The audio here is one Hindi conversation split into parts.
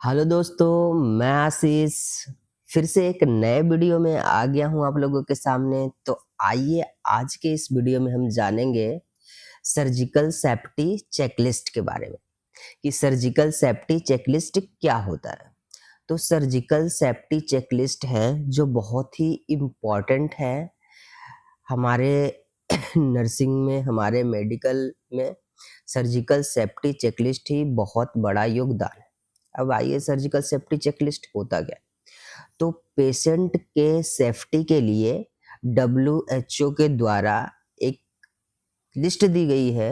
हेलो दोस्तों, मैं आशीष फिर से एक नए वीडियो में आ गया हूँ आप लोगों के सामने। तो आइए आज के इस वीडियो में हम जानेंगे सर्जिकल सेफ्टी चेकलिस्ट के बारे में कि सर्जिकल सेफ्टी चेकलिस्ट क्या होता है। तो सर्जिकल सेफ्टी चेकलिस्ट है जो बहुत ही इम्पॉर्टेंट है हमारे नर्सिंग में, हमारे मेडिकल में। सर्जिकल सेफ्टी चेकलिस्ट ही बहुत बड़ा योगदान है। अब आइए सर्जिकल सेफ्टी चेकलिस्ट होता क्या है। तो पेशेंट के सेफ्टी के लिए डब्ल्यूएचओ के द्वारा एक लिस्ट दी गई है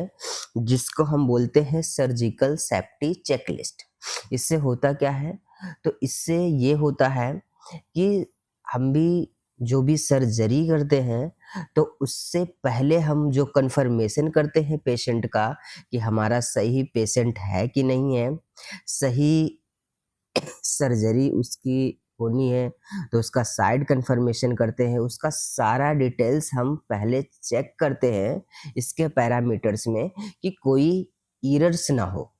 जिसको हम बोलते हैं सर्जिकल सेफ्टी चेकलिस्ट। इससे होता क्या है, तो इससे ये होता है कि हम भी जो भी सर्जरी करते हैं तो उससे पहले हम जो कंफर्मेशन करते हैं पेशेंट का कि हमारा सही पेशेंट है कि नहीं है, सही सर्जरी उसकी होनी है, तो उसका साइड कंफर्मेशन करते हैं। उसका सारा डिटेल्स हम पहले चेक करते हैं इसके पैरामीटर्स में कि कोई एरर्स ना हो।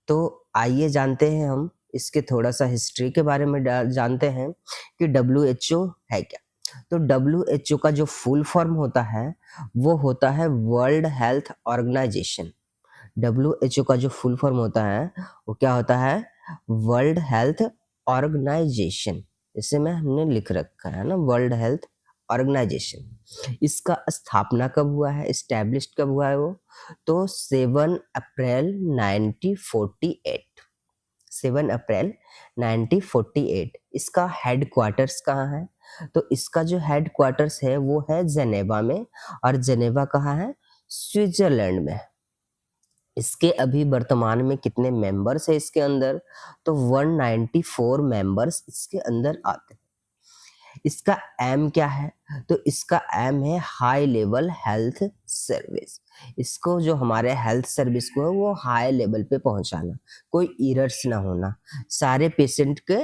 तो आइए जानते हैं हम इसके थोड़ा सा हिस्ट्री के बारे में जानते हैं कि डब्ल्यूएचओ है क्या। तो डब्ल्यूएचओ का जो फुल फॉर्म होता है वो होता है वर्ल्ड हेल्थ ऑर्गेनाइजेशन। डब्ल्यूएचओ का जो फुल फॉर्म होता है वो क्या होता है, वर्ल्ड हेल्थ ऑर्गेनाइजेशन। इसे में हमने लिख रखा है ना, वर्ल्ड हेल्थ ऑर्गेनाइजेशन। इसका स्थापना कब हुआ है, एस्टेब्लिश कब हुआ है वो, तो 7 अप्रैल 1948। 7 अप्रैल 1948। इसका हेड क्वार्टर्स कहाँ है, तो इसका जो हेड क्वार्टर्स है वो है जेनेवा में। और जेनेवा कहाँ है, स्विट्जरलैंड में। इसके अभी वर्तमान में कितने मेंबर्स है इसके अंदर, तो 194 मेंबर्स इसके अंदर आते हैं। इसका एम क्या है, तो इसका एम है हाई लेवल हेल्थ सर्विस। इसको जो हमारे हेल्थ सर्विस को है वो हाई लेवल पे पहुंचाना, कोई एरर्स ना होना, सारे पेशेंट के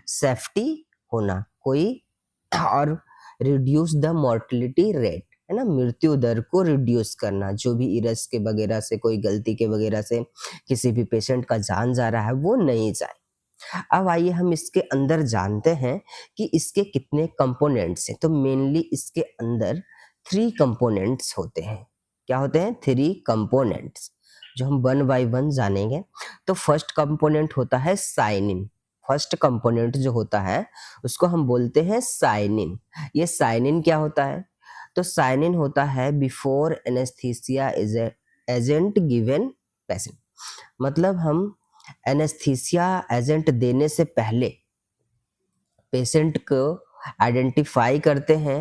सेफ्टी होना, कोई और रिड्यूस द मोर्टेलिटी रेट, है ना, मृत्यु दर को रिड्यूस करना। जो भी इरस के वगैरह से, कोई गलती के वगैरह से किसी भी पेशेंट का जान जा रहा है वो नहीं जाए। अब आइए हम इसके अंदर जानते हैं कि इसके कितने कंपोनेंट्स हैं। तो मेनली इसके अंदर 3 कंपोनेंट्स होते हैं। क्या होते हैं, 3 कंपोनेंट्स, जो हम वन बाय वन जानेंगे। तो फर्स्ट कंपोनेंट होता है साइन इन। फर्स्ट कंपोनेंट जो होता है उसको हम बोलते हैं साइन इन। ये साइन इन क्या होता है, तो साइन इन होता है before anaesthesia is agent given patient. मतलब हम एनेस्थीसिया एजेंट देने से पहले पेशेंट को आइडेंटिफाई करते हैं,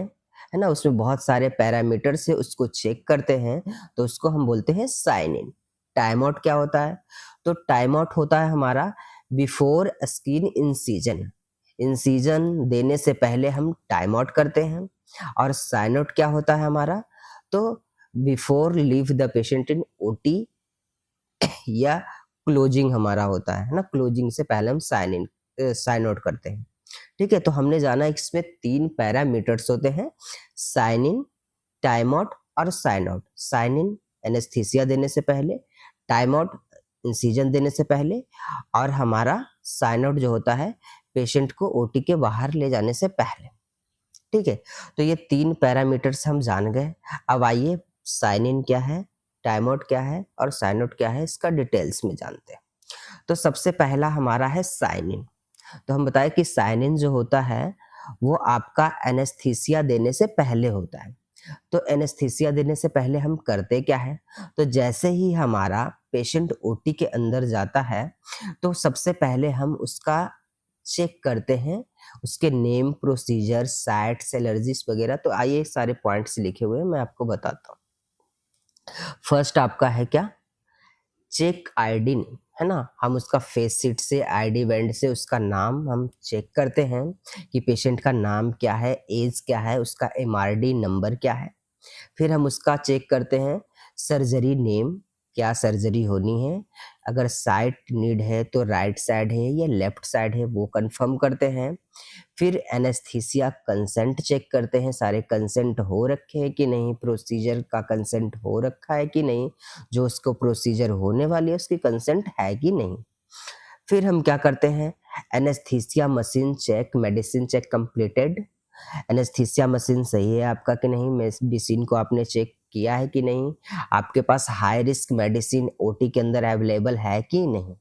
है ना, उसमें बहुत सारे पैरामीटर से उसको चेक करते हैं, तो उसको हम बोलते हैं साइन इन। टाइम आउट क्या होता है, तो टाइम आउट होता है हमारा बिफोर स्किन इंसीजन। इंसीजन देने से पहले हम टाइम आउट करते हैं। और साइन आउट क्या होता है हमारा, तो before leave the patient in OT या क्लोजिंग हमारा होता है ना, क्लोजिंग से पहले हम साइन आउट करते हैं। ठीक है, तो हमने जाना इसमें 3 पैरामीटर्स होते हैं, साइन इन, टाइम आउट और sign out. Sign in anaesthesia देने से पहले, टाइम आउट इंसिजन देने से पहले, और हमारा साइन आउट जो होता है पेशेंट को ओटी के बाहर ले जाने से पहले। ठीक है, तो ये 3 पैरामीटर्स हम जान गए। अब आइए साइन इन क्या है, टाइम आउट क्या है और साइन आउट क्या है, इसका डिटेल्स में जानते हैं। तो सबसे पहला हमारा है साइन इन। तो हम बताएं कि साइन इन जो होता है वो आपका एनेस्थीसिया देने से पहले होता है। तो एनेस्थीसिया देने से पहले हम करते क्या है, तो जैसे ही हमारा पेशेंट ओटी के अंदर जाता है तो सबसे पहले हम उसका चेक करते हैं, उसके नेम, प्रोसीजर, साइट्स, एलर्जीज वगैरह। तो आइए सारे पॉइंट्स लिखे हुए हैं, मैं आपको बताता हूँ। फर्स्ट आपका है क्या, चेक आईडी नेम, है ना। हम उसका फेस शीट से, आईडी बैंड से उसका नाम हम चेक करते हैं कि पेशेंट का नाम क्या है, एज क्या है, उसका एमआरडी नंबर क्या है। फिर हम उसका चेक करते हैं सर्जरी नेम, क्या सर्जरी होनी है, अगर साइड नीड है तो राइट साइड है या लेफ्ट साइड है वो कंफर्म करते हैं। फिर एनेस्थीसिया कंसेंट चेक करते हैं, सारे कंसेंट हो रखे हैं कि नहीं, प्रोसीजर का कंसेंट हो रखा है कि नहीं, जो उसको प्रोसीजर होने वाली है उसकी कंसेंट है कि नहीं। फिर हम क्या करते हैं, anaesthesia machine check, medicine check completed. Anaesthesia machine सही है आपका कि नहीं, मेडिसिन को आपने चेक किया है कि नहीं, आपके पास हाई रिस्क मेडिसिन ओटी के अंदर अवेलेबल है कि नहीं।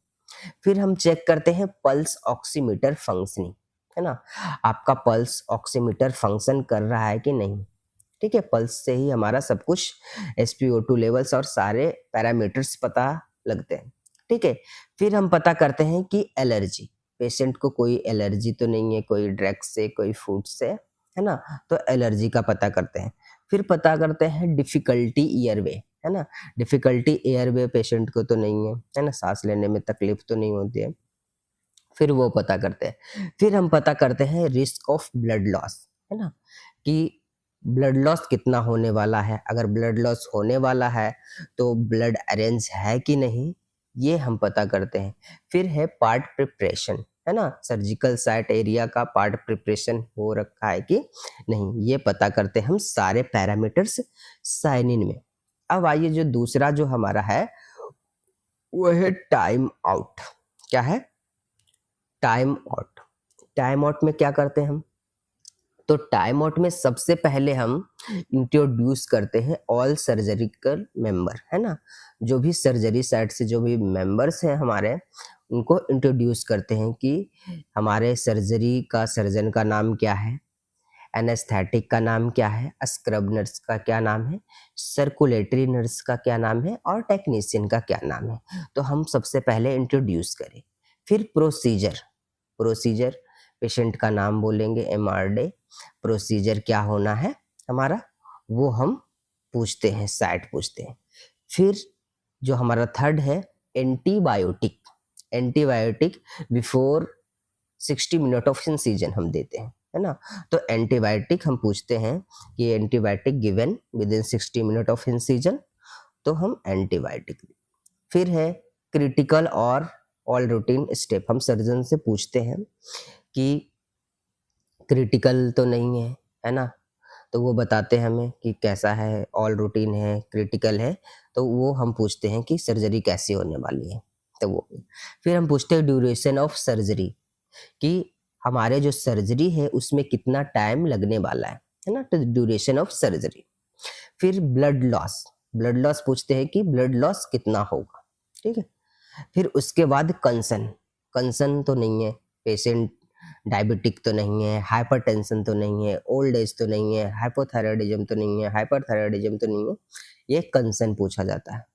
फिर हम चेक करते हैं पल्स ऑक्सीमीटर फंक्शनिंग, है ना, आपका पल्स ऑक्सीमीटर फंक्शन कर रहा है कि नहीं। ठीक है, पल्स से ही हमारा सब कुछ SpO2 लेवल्स और सारे पैरामीटर्स पता लगते हैं। ठीक है, फिर हम पता करते हैं कि एलर्जी, पेशेंट को कोई एलर्जी तो नहीं है, कोई ड्रग से, कोई फूड से, है ना, तो एलर्जी का पता करते हैं। फिर पता करते हैं डिफिकल्टी ईयरवे, है ना, डिफिकल्टी एयरवे पेशेंट को तो नहीं है ना, सांस लेने में तकलीफ तो नहीं होती है, फिर वो पता करते हैं। फिर हम पता करते हैं रिस्क ऑफ ब्लड लॉस, है ना, कि ब्लड लॉस कितना होने वाला है, अगर ब्लड लॉस होने वाला है तो ब्लड अरेंज है कि नहीं, ये हम पता करते हैं। फिर है पार्ट प्रिपरेशन, है ना, सर्जिकल साइट एरिया का पार्ट प्रिपरेशन हो रखा है कि नहीं, ये पता करते हैं हम सारे पैरामीटर्स साइनिन में। अब आइए जो दूसरा जो हमारा है वो है टाइम आउट। क्या है, टाइम आउट। टाइम आउट में क्या करते हैं हम, तो टाइम आउट में सबसे पहले हम इंट्रोड्यूस करते हैं ऑल सर्जरिकल मेंबर, है ना, जो भी सर्जरी साइड से जो भी मेंबर्स हैं हमारे, उनको इंट्रोड्यूस करते हैं कि हमारे सर्जरी का सर्जन का नाम क्या है, एनेस्थेटिक का नाम क्या है, स्क्रब नर्स का क्या नाम है, सर्कुलेटरी नर्स का क्या नाम है और टेक्नीशियन का क्या नाम है, तो हम सबसे पहले इंट्रोड्यूस करें। फिर प्रोसीजर, प्रोसीजर पेशेंट का नाम बोलेंगे, MRD, प्रोसीजर क्या होना है हमारा वो हम पूछते हैं, साइट पूछते हैं। फिर जो हमारा थर्ड है antibiotic, antibiotic before 60 minute of incision हम देते हैं, है ना, तो एंटीबायोटिक हम पूछते हैं कि antibiotic given with in 60 minute of incision, तो हम एंटीबायोटिक। फिर है क्रिटिकल और ऑल रूटीन स्टेप, हम सर्जन से पूछते हैं कि क्रिटिकल तो नहीं है ना, तो वो बताते हैं हमें कि कैसा है, ऑल रूटीन है, क्रिटिकल है, तो वो हम पूछते हैं कि सर्जरी कैसी होने वाली है, तो वो। फिर हम पूछते हैं ड्यूरेशन ऑफ सर्जरी, कि हमारे जो सर्जरी है उसमें कितना टाइम लगने वाला है ना, तो ड्यूरेशन ऑफ सर्जरी। फिर ब्लड लॉस, ब्लड लॉस पूछते हैं कि ब्लड लॉस कितना होगा। ठीक है, फिर उसके बाद कंसर्न, कंसर्न तो नहीं है, पेशेंट डायबिटिक तो नहीं है, हाइपरटेंशन तो नहीं है, ओल्ड एज तो नहीं है, हाइपोथायराइडिज्म तो नहीं है, हाइपरथायराइडिज्म तो नहीं है, ये कंसर्न पूछा जाता है।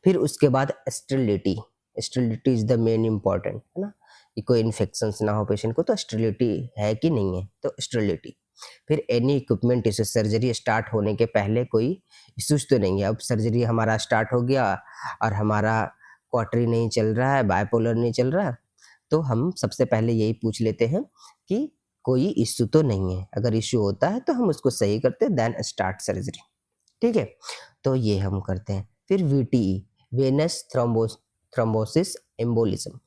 फिर उसके बाद sterility, sterility is the main important, है ना, कि कोई इन्फेक्शन ना हो पेशेंट को, तो स्टेरिलिटी है कि नहीं है, तो स्टेरिलिटी। फिर any equipment issue, surgery start होने के पहले कोई इश्यूज तो नहीं है, अब सर्जरी हमारा स्टार्ट हो गया और हमारा क्वार्टरी नहीं चल रहा है, बायपोलर नहीं चल रहा है, तो हम सबसे पहले यही पूछ लेते हैं कि कोई इश्यू तो नहीं है, अगर इश्यू होता है तो हम उसको सही करते हैं, देन स्टार्ट सर्जरी। ठीक है, तो ये हम करते हैं। फिर VTE, वेनस थ्रोम्बोसिस एम्बोलिज्म,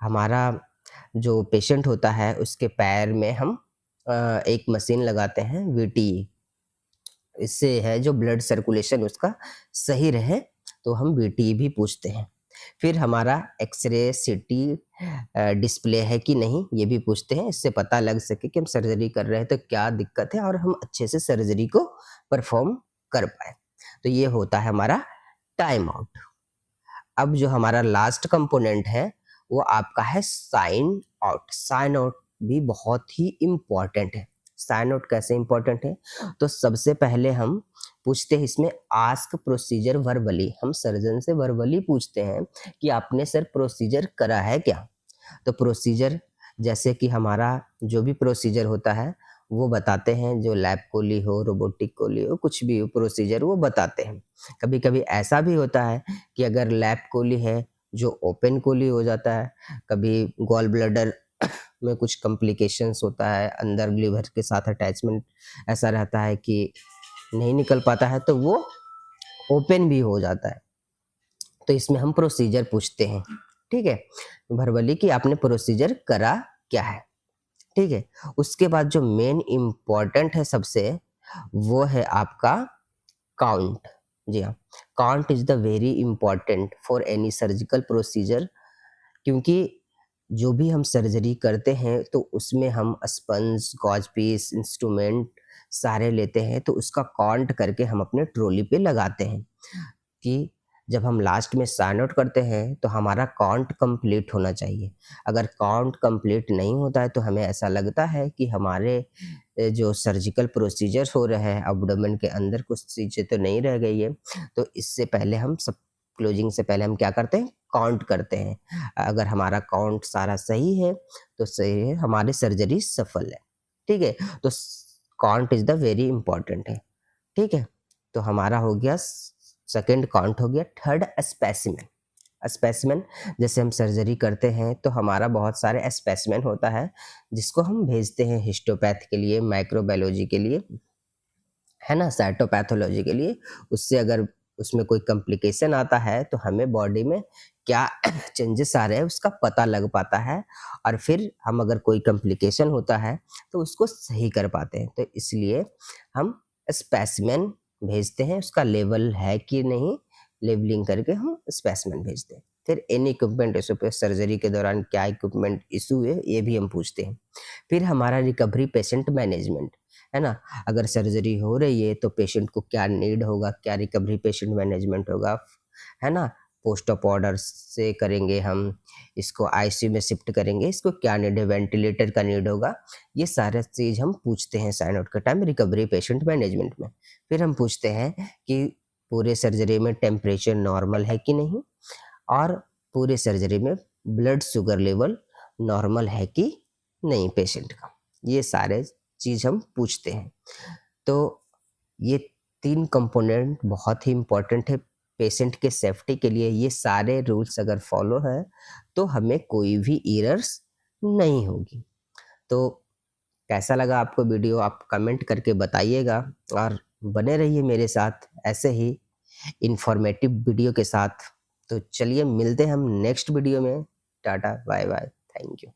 हमारा जो पेशेंट होता है उसके पैर में हम एक मशीन लगाते हैं VTE, इससे है जो ब्लड सर्कुलेशन उसका सही रहे, तो हम VTE भी पूछते हैं। फिर हमारा एक्सरे सिटी डिस्प्ले है कि नहीं, ये भी पूछते हैं, इससे पता लग सके कि हम सर्जरी कर रहे हैं तो क्या दिक्कत है और हम अच्छे से सर्जरी को परफॉर्म कर पाए। तो ये होता है हमारा टाइम आउट। अब जो हमारा लास्ट कंपोनेंट है वो आपका है साइन आउट। साइन आउट भी बहुत ही इम्पॉर्टेंट है। साइन आउट कैसे इम्पॉर्टेंट है, तो सबसे पहले हम पूछते हैं इसमें आस्क प्रोसीजर वर्बली, हम सर्जन से वर्बली पूछते हैं कि आपने सर प्रोसीजर करा है क्या। तो प्रोसीजर जैसे कि हमारा जो भी प्रोसीजर होता है वो बताते हैं, जो लैब कोली हो, रोबोटिक कोली हो, कुछ भी हो प्रोसीजर वो बताते हैं। कभी कभी ऐसा भी होता है कि अगर लैब कोली है जो ओपन कोली हो जाता है, कभी गॉल ब्लडर में कुछ कॉम्प्लिकेशंस होता है, अंदर लीवर के साथ अटैचमेंट ऐसा रहता है कि नहीं निकल पाता है, तो वो ओपन भी हो जाता है, तो इसमें हम प्रोसीजर पूछते हैं। ठीक है, भरवली कि आपने प्रोसीजर करा क्या है। ठीक है, उसके बाद जो मेन इम्पॉर्टेंट है सबसे, वो है आपका काउंट। जी हाँ, count is the very important for any surgical procedure, क्योंकि जो भी हम सर्जरी करते हैं तो उसमें हम स्पंज, गॉज पीस, इंस्ट्रूमेंट सारे लेते हैं, तो उसका काउंट करके हम अपने ट्रॉली पे लगाते हैं कि जब हम लास्ट में साइन आउट करते हैं तो हमारा काउंट कंप्लीट होना चाहिए। अगर काउंट कंप्लीट नहीं होता है तो हमें ऐसा लगता है कि हमारे जो सर्जिकल प्रोसीजर हो रहे हैं एब्डोमेन के अंदर कुछ चीज़ें तो नहीं रह गई है। तो इससे पहले हम सब क्लोजिंग से पहले हम क्या करते हैं, काउंट करते हैं। अगर हमारा काउंट सारा सही है तो सही है, हमारी सर्जरी सफल है। ठीक है, तो count is the very important है। ठीक है, तो हमारा हो गया सेकंड काउंट हो गया। Third specimen. स्पेसिमेन जैसे हम सर्जरी करते हैं तो हमारा बहुत सारे स्पेसिमेन होता है जिसको हम भेजते हैं हिस्टोपैथ के लिए, माइक्रोबायोलॉजी के लिए, है ना, साइटोपैथोलॉजी के लिए। उससे अगर उसमें कोई कॉम्प्लिकेशन आता है तो हमें बॉडी में क्या चेंजेस आ रहे हैं उसका पता लग पाता है, और फिर हम अगर कोई कॉम्प्लिकेशन होता है तो उसको सही कर पाते हैं। तो इसलिए हम स्पेसिमेन भेजते हैं, उसका लेवल है कि नहीं, लेवलिंग करके हम स्पेसिमेन भेजते हैं। फिर एनी इक्विपमेंट इशू पे, सर्जरी के दौरान क्या इक्विपमेंट इशू है ये भी हम पूछते हैं। फिर हमारा रिकवरी पेशेंट मैनेजमेंट, है ना, अगर सर्जरी हो रही है तो पेशेंट को क्या नीड होगा, क्या रिकवरी पेशेंट मैनेजमेंट होगा, है ना, पोस्ट ऑप ऑर्डर से करेंगे हम, इसको आईसीयू में शिफ्ट करेंगे, इसको क्या नीड है, वेंटिलेटर का नीड होगा, ये सारे चीज़ हम पूछते हैं साइन आउट के टाइम रिकवरी पेशेंट मैनेजमेंट में। फिर हम पूछते हैं कि पूरे सर्जरी में टेम्परेचर नॉर्मल है कि नहीं, और पूरे सर्जरी में ब्लड शुगर लेवल नॉर्मल है कि नहीं पेशेंट का, ये सारे चीज़ हम पूछते हैं। तो ये 3 कंपोनेंट बहुत ही इम्पोर्टेंट है पेशेंट के सेफ्टी के लिए। ये सारे रूल्स अगर फॉलो है तो हमें कोई भी एरर्स नहीं होगी। तो कैसा लगा आपको वीडियो, आप कमेंट करके बताइएगा, और बने रहिए मेरे साथ ऐसे ही इंफॉर्मेटिव वीडियो के साथ। तो चलिए मिलते हैं हम नेक्स्ट वीडियो में। Tata bye bye, thank you.